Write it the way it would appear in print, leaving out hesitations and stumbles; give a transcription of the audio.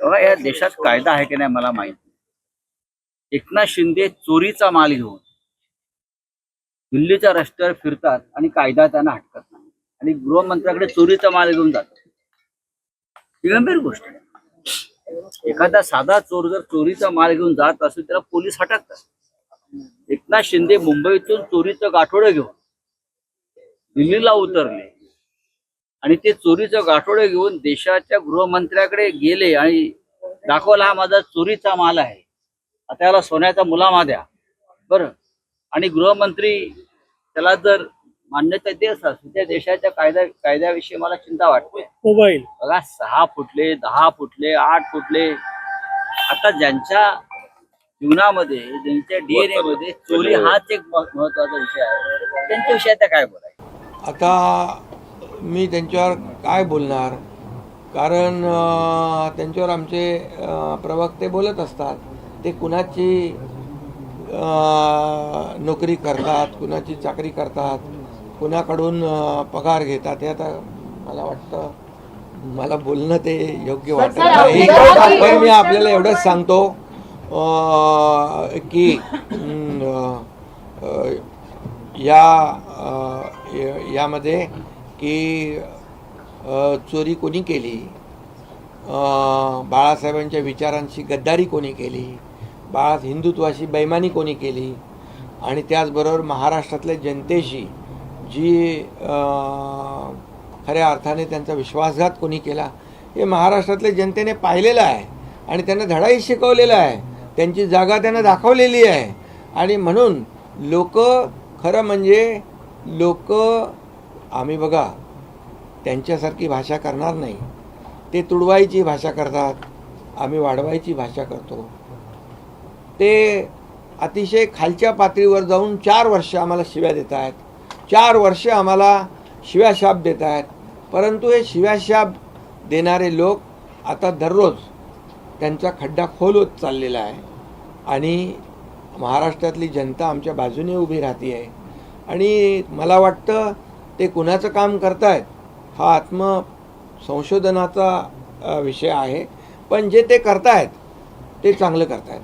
बघा, या देशात कायदा आहे की नाही मला माहित नाही. एकनाथ शिंदे चोरीचा माल घेऊन दिल्लीच्या रस्त्यावर फिरतात आणि कायदा त्यांना हटकत नाही, आणि गृहमंत्र्याकडे चोरीचा माल घेऊन जातात. ही गंभीर गोष्ट आहे. एखादा साधा चोर जर चोरीचा माल घेऊन जात असेल त्याला पोलीस हटकतात. एकनाथ शिंदे मुंबईतून चोरीचं गाठोडं घेऊन दिल्लीला उतरले आणि ते चोरीचं गाठोडं घेऊन देशाच्या गृहमंत्र्याकडे गेले आणि दाखवला, हा माझा चोरीचा माल आहे, आता याला सोन्याचा मुलामा द्या. बरं, आणि गृहमंत्री त्याला जर मान्यता देत असेल त्या देशाच्या कायद्याविषयी मला चिंता वाटते. मोबाईल बघा, 6 फुटले, 10 फुटले, 8 फुटले, आता ज्यांच्या जीवनामध्ये, ज्यांच्या DNA मध्ये चोरी हाच एक महत्वाचा विषय आहे, त्यांच्याविषयी आता काय बोलायचं. आता मी त्यांच्यावर काय बोलणार, कारण त्यांच्यावर आमचे प्रवक्ते बोलत असतात. ते कुणाची नोकरी करतात, कुणाची चाकरी करतात, कुणाकडून पगार घेतात, हे आता मला वाटतं मला बोलणं ते योग्य वाटत नाही. पण मी आपल्याला एवढंच सांगतो की यामध्ये की चोरी कोणी केली, बाळासाहेबांच्या विचारांची गद्दारी कोणी केली, हिंदुत्वाशी बेईमानी कोणी केली, आणि त्याचबरोबर महाराष्ट्रातल्या जनतेशी जी खऱ्या अर्थाने त्यांचा विश्वासघात कोणी केला, हे महाराष्ट्रातल्या जनतेने पाहिलेलं आहे आणि त्यांना धडाही शिकवलेला आहे. त्यांची जागा त्यांना दाखवलेली आहे. आणि म्हणून लोक, खरं म्हणजे लोक, आम्ही बघा त्यांच्यासारखी भाषा करणार नाही. ते तुडवायची भाषा करतात, आम्ही वाढवायची भाषा करतो. ते अतिशय खालच्या पातळीवर जाऊन 4 वर्ष आम्हाला शिव्या देत आहेत, 4 वर्ष आम्हाला शिव्याशाप देत आहेत. परंतु हे शिव्याशाप देणारे लोक आता दररोज त्यांचा खड्डा खोल होत चाललेला आहे आणि महाराष्ट्रातली जनता आमच्या बाजूने उभी राहते आहे. आणि मला वाटतं ते कुणाचं काम करतायत हा आत्मसंशोधनाचा विषय आहे, पण जे ते करतायत ते चांगलं करतायत.